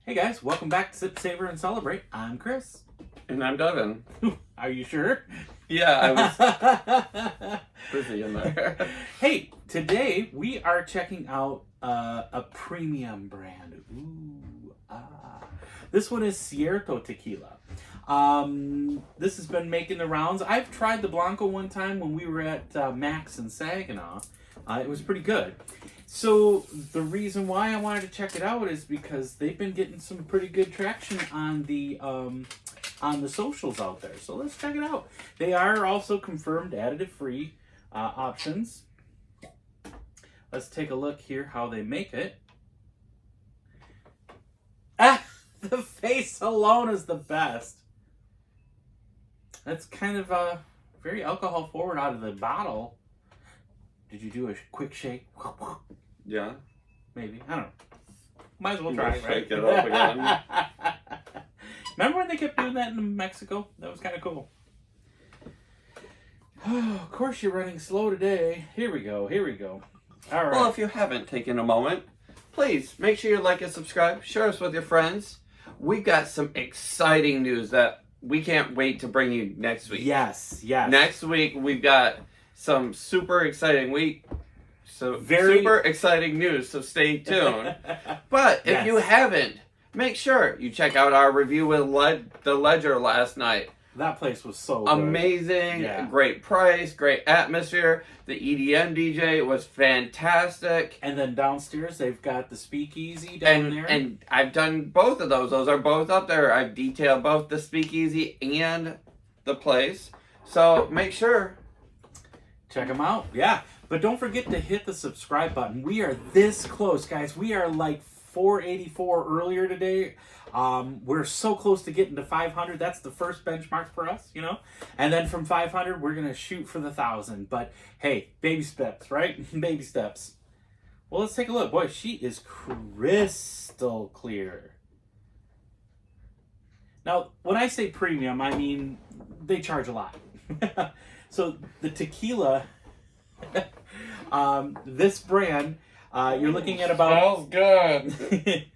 Hey guys, welcome back to Sip, Savor, and Celebrate. I'm Chris. And I'm Devin. Are you sure? Yeah, I was busy in there. Hey, today we are checking out a premium brand. This one is Cierto tequila. This has been making the rounds. I've tried the Blanco one time when we were at Max in Saginaw. It was pretty good. So the reason why I wanted to check it out is because they've been getting some pretty good traction on the socials out there. So let's check it out. They are also confirmed additive-free options. Let's take a look here how they make it. Ah, the face alone is the best. That's kind of very alcohol forward out of the bottle. Did you do a quick shake? Yeah. Maybe. I don't know. Might as well try, right? Shake it up again. Remember when they kept doing that in Mexico? That was kind of cool. Oh, of course you're running slow today. Here we go. All right. Well, if you haven't taken a moment, please make sure you like and subscribe. Share us with your friends. We've got some exciting news that we can't wait to bring you next week. Yes. Next week, we've got some super exciting super exciting news, so stay tuned. But if you haven't, make sure you check out our review with the Ledger last night. That place was so good. Amazing, Great price, great atmosphere. The EDM DJ was fantastic. And then downstairs, they've got the speakeasy down there. And I've done both of those. Those are both up there. I've detailed both the speakeasy and the place. So make sure. Check them out. Yeah. But don't forget to hit the subscribe button. We are this close, guys. We are like 484 earlier today. We're so close to getting to 500. That's the first benchmark for us, you know. And then from 500, we're going to shoot for the 1,000. But hey, baby steps, right? Baby steps. Well, let's take a look. Boy, she is crystal clear. Now, when I say premium, I mean they charge a lot. So the tequila, this brand, you're looking at about... Smells good.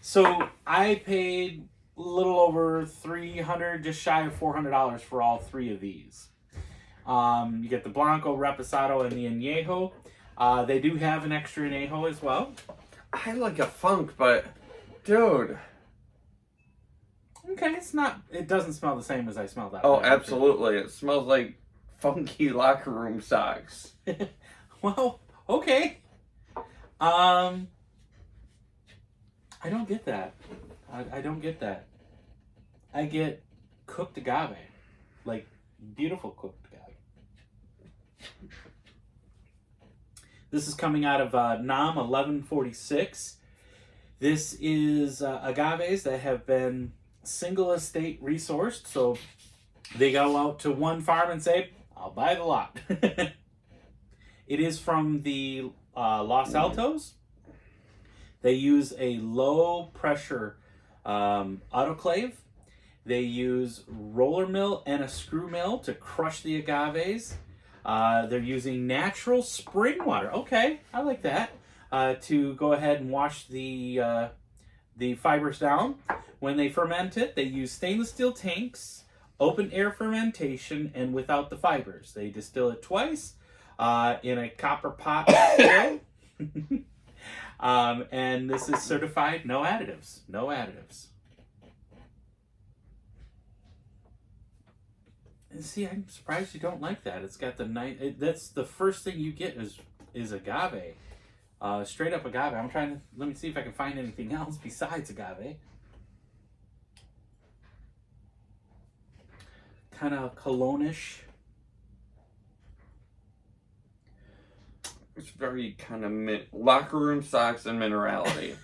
So I paid a little over $300, just shy of $400 for all three of these. You get the Blanco, Reposado, and the Añejo. They do have an extra Añejo as well. I like a funk, but dude. Okay, it doesn't smell the same as I smelled that. Oh, absolutely. It smells like funky locker room socks. Well, okay. I don't get that. I don't get that. I get cooked agave. Like, beautiful cooked agave. This is coming out of NAM 1146. This is agaves that have been single estate resourced. So they go out to one farm and say, I'll buy the lot. It is from the Los Altos. They use a low pressure autoclave. They use roller mill and a screw mill to crush the agaves. They're using natural spring water. Okay, I like that. To go ahead and wash the fibers down. When they ferment it, they use stainless steel tanks, open air fermentation, and without the fibers. They distill it twice in a copper pot still. And this is certified no additives. No additives. And see, I'm surprised you don't like that. It's got the nice... That's the first thing you get is agave. Straight up agave. I'm trying to... Let me see if I can find anything else besides agave. Kind of cologne-ish. It's very kind of locker room socks and minerality.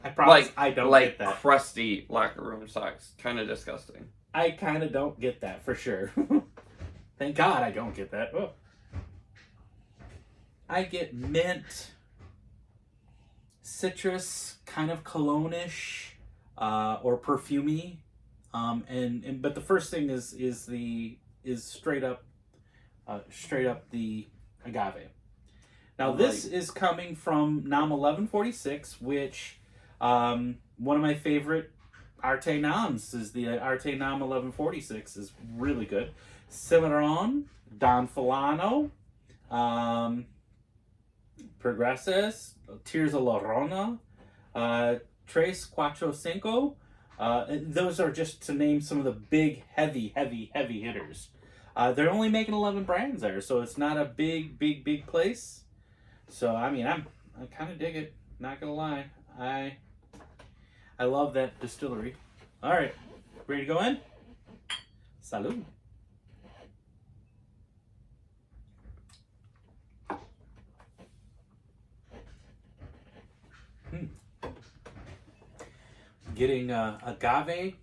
I promise I don't get that. Like crusty locker room socks. Kind of disgusting. I kind of don't get that for sure. Thank God I don't get that. Oh. I get mint, citrus, kind of cologne-ish, or perfumey. But the first thing is straight up the agave. Now this is coming from NAM 1146, which One of my favorite Arte Noms is the Arte Nom 1146 is really good. Cimarron, Don Fulano, Progreses, Tears of La Rona, Tres Cuatro Cinco. And those are just to name some of the big, heavy hitters. They're only making 11 brands there, so it's not a big place. So I mean, I kind of dig it. Not gonna lie, I love that distillery. All right, ready to go in? Salud. Getting agave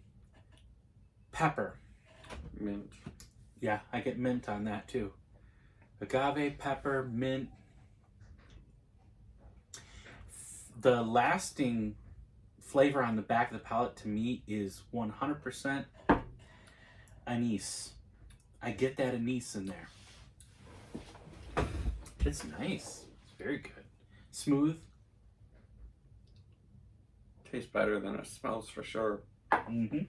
pepper. Mint. Yeah, I get mint on that too. Agave pepper, mint. The lasting flavor on the back of the palate to me is 100% anise. I get that anise in there. It's nice. It's very good. Smooth. Tastes better than it smells for sure. Mm-hmm.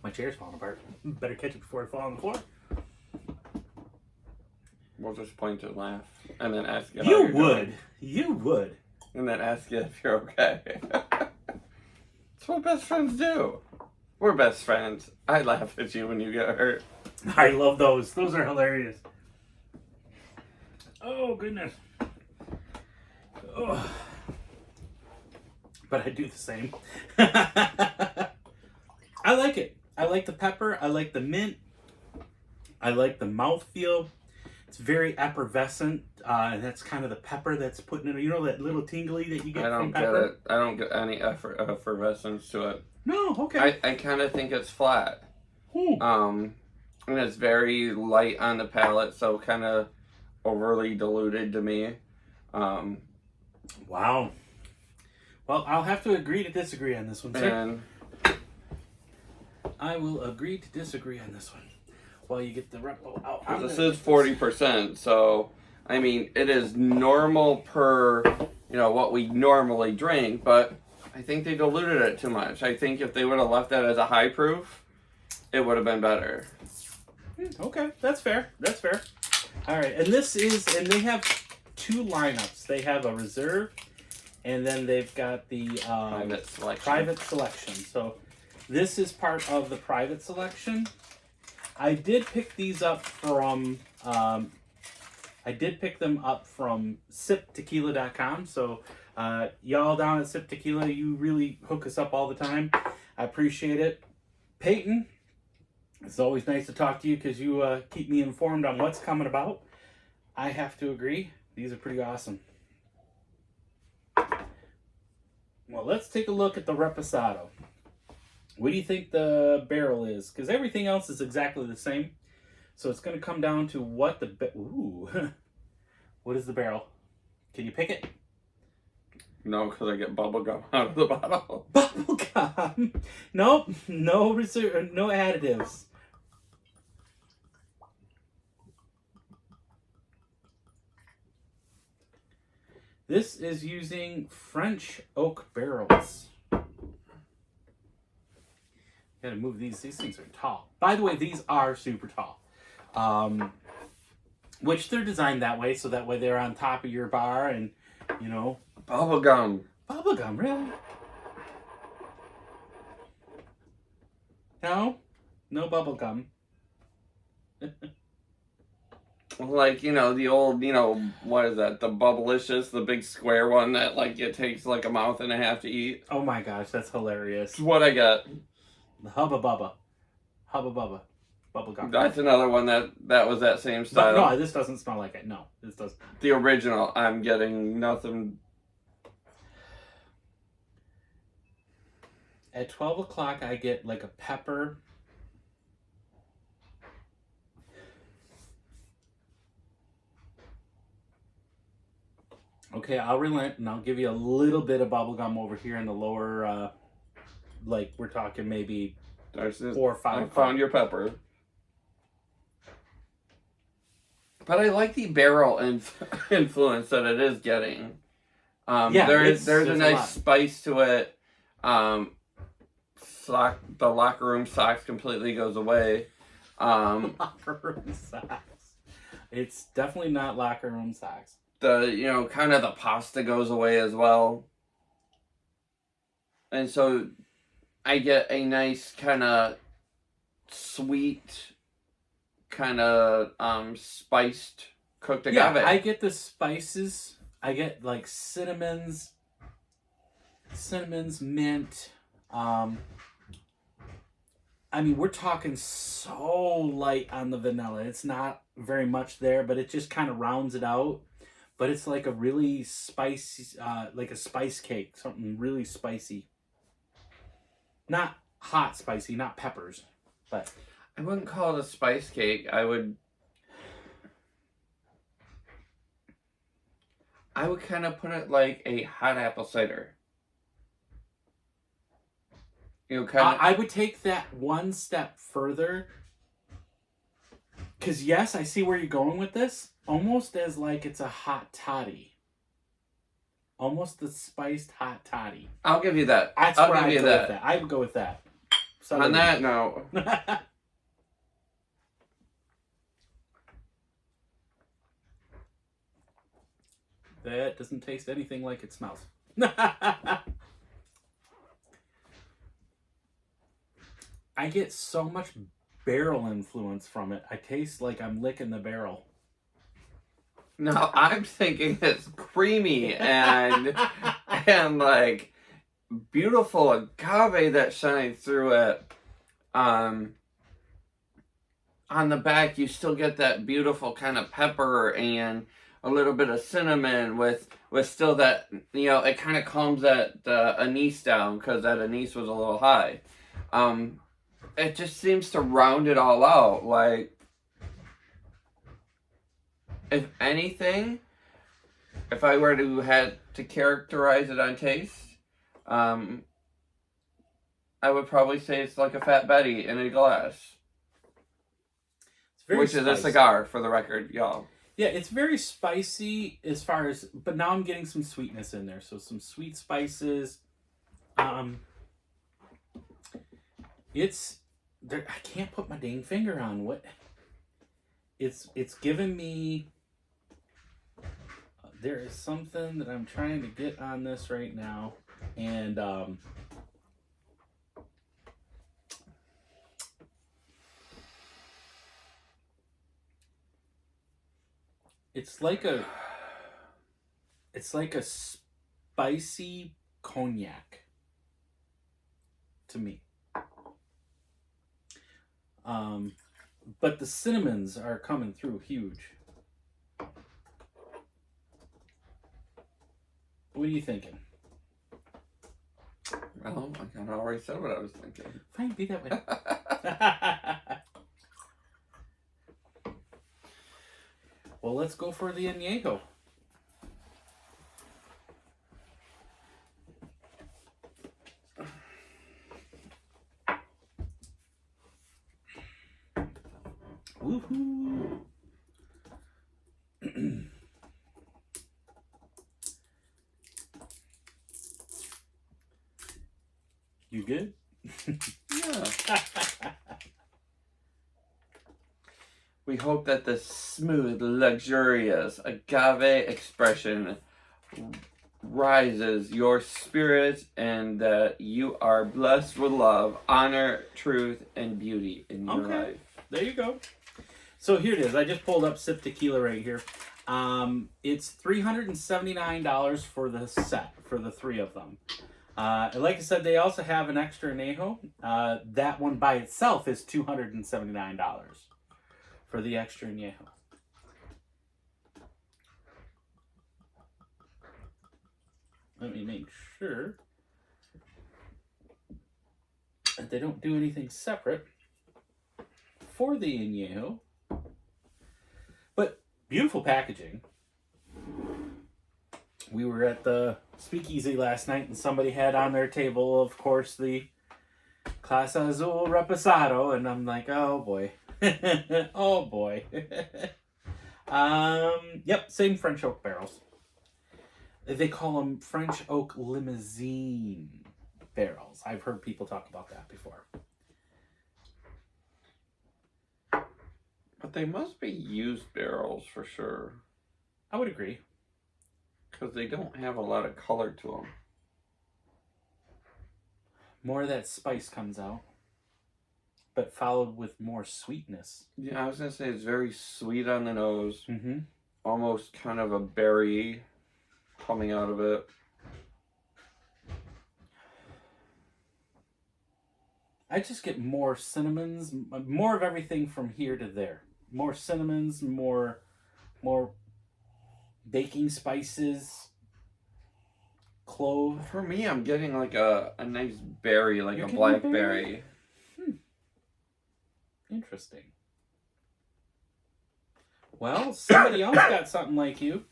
My chair's falling apart. Better catch it before I fall on the floor. We'll just point and laugh, and then ask you. You would. You would. And then ask you if you're okay. That's what best friends do. We're best friends. I laugh at you when you get hurt. I love those. Those are hilarious. Oh, goodness. Oh. But I do the same. I like it. I like the pepper. I like the mint. I like the mouthfeel. It's very effervescent. And that's kind of the pepper that's putting in. You know that little tingly that you get from pepper? Get it. I don't get any effervescence to it. No, okay. I kind of think it's flat. And it's very light on the palate, so kind of overly diluted to me. Wow. Well, I'll have to agree to disagree on this one, sir. And I will agree to disagree on this one. While you get the repo out. this is 40%, so I mean it is normal per what we normally drink, but I think they diluted it too much. I think if they would have left that as a high proof, it would have been better. Okay, that's fair. That's fair. All right, and they have two lineups. They have a reserve, and then they've got the private selection. So this is part of the private selection. I did pick these up from siptequila.com. So y'all down at Sip Tequila, you really hook us up all the time. I appreciate it. Peyton, it's always nice to talk to you because you keep me informed on what's coming about. I have to agree. These are pretty awesome. Well, let's take a look at the Reposado. What do you think the barrel is? Because everything else is exactly the same. So it's going to come down to what the... Ooh. What is the barrel? Can you pick it? No, because I get bubble gum out of the bottle. Bubble gum? Nope. No reserve, no additives. This is using French oak barrels. Gotta move these. These things are tall. By the way, these are super tall. Which they're designed that way, so that way they're on top of your bar and, Bubble gum. Bubble gum, really? No? No bubble gum. Like, the old, what is that? The Bubblicious, the big square one that, it takes, a mouth and a half to eat. Oh my gosh, that's hilarious. That's what I got. The Hubba Bubba. Hubba Bubba. Bubble gum. That's another one that was that same style. No, this doesn't smell like it. No, this doesn't. The original, I'm getting nothing. At 12 o'clock, I get a pepper. Okay, I'll relent and I'll give you a little bit of bubble gum over here in the lower, we're talking maybe 4 or 5. I found your pepper. But I like the barrel influence that it is getting. Yeah, there's a nice lot. spice to it. The locker room socks completely goes away. Locker room socks. It's definitely not locker room socks. The kind of the pasta goes away as well. And so I get a nice kind of sweet, kind of spiced cooked agave. Yeah, I get the spices. I get like cinnamons, mint. I mean, we're talking so light on the vanilla. It's not very much there, but it just kind of rounds it out. But it's like a really spicy, like a spice cake, something really spicy. Not hot spicy, not peppers, but I wouldn't call it a spice cake. I would kind of put it like a hot apple cider. Kind of. I would take that one step further. Because yes, I see where you're going with this. Almost as like it's a hot toddy. Almost the spiced hot toddy. I'll give you that. That's I'll where give I'd you go that. with that. I would go with that. On that note, that doesn't taste anything like it smells. I get so much barrel influence from it. I taste like I'm licking the barrel. no, I'm thinking it's creamy and like beautiful agave that shines through it. On the back, you still get that beautiful kind of pepper and a little bit of cinnamon with still that, it kind of calms that anise down because that anise was a little high. It just seems to round it all out. Like, if anything, if I were to had to characterize it on taste, I would probably say it's like a Fat Betty in a glass. Which is a cigar, for the record, y'all. Yeah, it's very spicy as far as, but now I'm getting some sweetness in there. So some sweet spices. It's there. I can't put my dang finger on what. It's giving me. There is something that I'm trying to get on this right now, and it's like a spicy cognac to me. But the cinnamons are coming through huge. What are you thinking? Well, I kind of already said what I was thinking. Fine, be that way. Well, let's go for the añejo. Woohoo! You good? Yeah. We hope that the smooth, luxurious agave expression rises your spirits and that you are blessed with love, honor, truth, and beauty in your life. There you go. So here it is. I just pulled up Sip Tequila right here. It's $379 for the set, for the three of them. And like I said, they also have an extra añejo. That one by itself is $279 for the extra añejo. Let me make sure that they don't do anything separate for the añejo. But beautiful packaging. We were at the speakeasy last night and somebody had on their table, of course, the Clase Azul Reposado, and I'm like, oh boy. Oh boy. Yep, same French oak barrels. They call them French oak limousine barrels. I've heard people talk about that before. But they must be used barrels for sure. I would agree. Because they don't have a lot of color to them. More of that spice comes out, but followed with more sweetness. Yeah, I was going to say it's very sweet on the nose. Mm-hmm. Almost kind of a berry coming out of it. I just get more cinnamons, more of everything from here to there. More cinnamons, more baking spices, clove. For me, I'm getting like a nice berry, like You're a getting blackberry. Interesting. Well, somebody else got something like you.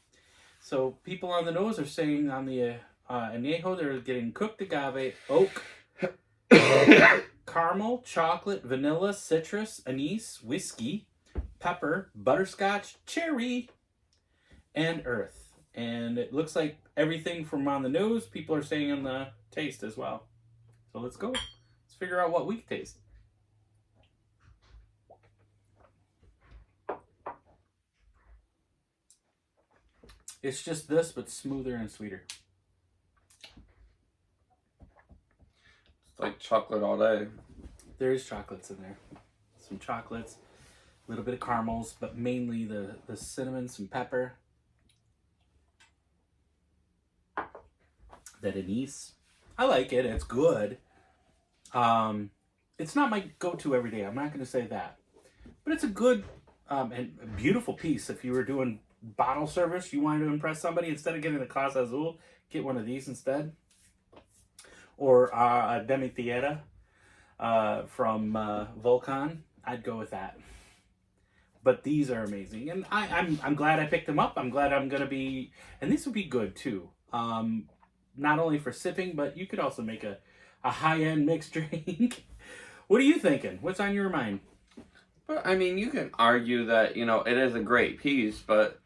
So people on the nose are saying on the añejo they're getting cooked agave, oak, caramel, chocolate, vanilla, citrus, anise, whiskey, pepper, butterscotch, cherry, and earth. And it looks like everything from on the nose, people are saying on the taste as well. So let's go. Let's figure out what we taste. It's just this, but smoother and sweeter. It's like chocolate all day. There is chocolates in there. Some chocolates, a little bit of caramels, but mainly the cinnamon, some pepper. That anise. I like it. It's good. It's not my go-to every day. I'm not going to say that. But it's a good and a beautiful piece. If you were doing bottle service, you wanted to impress somebody, instead of getting the Casa Azul, get one of these instead. Or a Demi Tierra from Volcan. I'd go with that. But these are amazing. And I'm glad I picked them up. I'm glad I'm going to be... And these would be good, too. Not only for sipping, but you could also make a high-end mixed drink. What are you thinking? What's on your mind? But, I mean, you can argue that, you know, it is a great piece, but,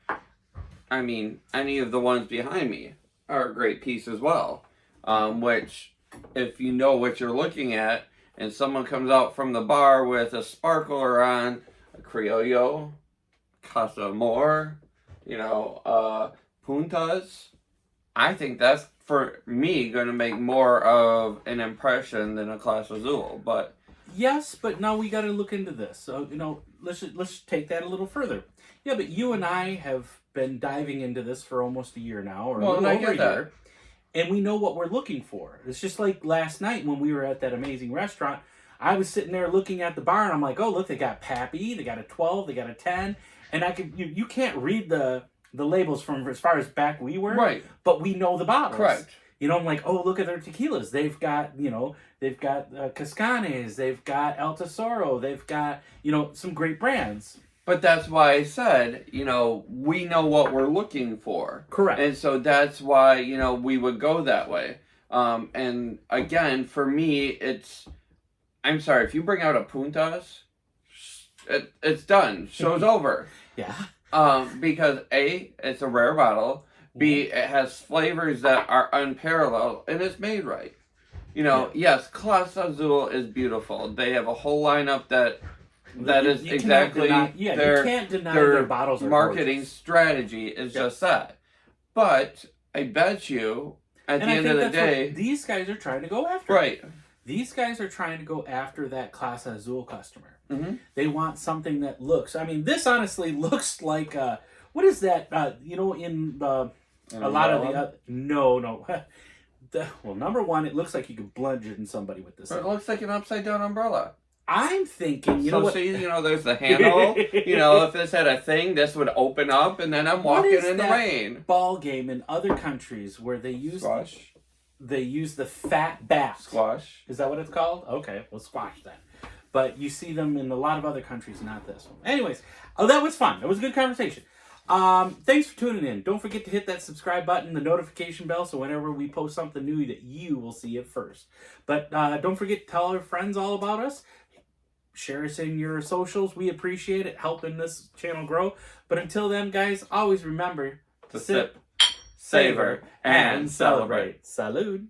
I mean, any of the ones behind me are a great piece as well. Which, if you know what you're looking at, and someone comes out from the bar with a sparkler on, a Criollo, Casa Amor, you know, Puntas, I think that's, for me, going to make more of an impression than a Casa Azul, but... Yes, but now we got to look into this. So, you know, let's take that a little further. Yeah, but you and I have been diving into this for almost a year now, or a little over a year, and we know what we're looking for. It's just like last night when we were at that amazing restaurant. I was sitting there looking at the bar, and I'm like, oh, look, they got Pappy, they got a 12, they got a 10, and I could you can't read the labels from as far as back we were, right? But we know the bottles. Correct. You know, I'm like, oh, look at their tequilas. They've got, Cascanes. They've got El Tesoro. They've got, some great brands. But that's why I said, we know what we're looking for. Correct. And so that's why, we would go that way. And again, for me, I'm sorry, if you bring out a Puntas, it's done. Show's over. Yeah. Because A, it's a rare bottle. B, it has flavors that are unparalleled, and it's made right. Yes, Casa Azul is beautiful. They have a whole lineup that is exactly you can't deny their bottles are marketing gorgeous. Strategy is just that. But I bet you, at the end of the day, these guys are trying to go after. Right. These guys are trying to go after that Casa Azul customer. Mm-hmm. They want something that looks. I mean, this honestly looks like what is that? In the a lot of the no. Well, number one, it looks like you could bludgeon it in somebody with this. But it looks like an upside down umbrella. I'm thinking, know what? See, there's the handle. If this had a thing, this would open up, and then I'm walking in the rain. Ball game in other countries where they use squash. They use the fat bat. Squash. Is that what it's called? Okay, well, squash then. But you see them in a lot of other countries, not this one. Anyways, that was fun. It was a good conversation. Thanks for tuning in. Don't forget to hit that subscribe button, the notification bell, so whenever we post something new that you will see it first. But don't forget to tell our friends all about us. share us in your socials. We appreciate it, helping this channel grow. But until then, guys, always remember to sip, savor, and celebrate. Salud.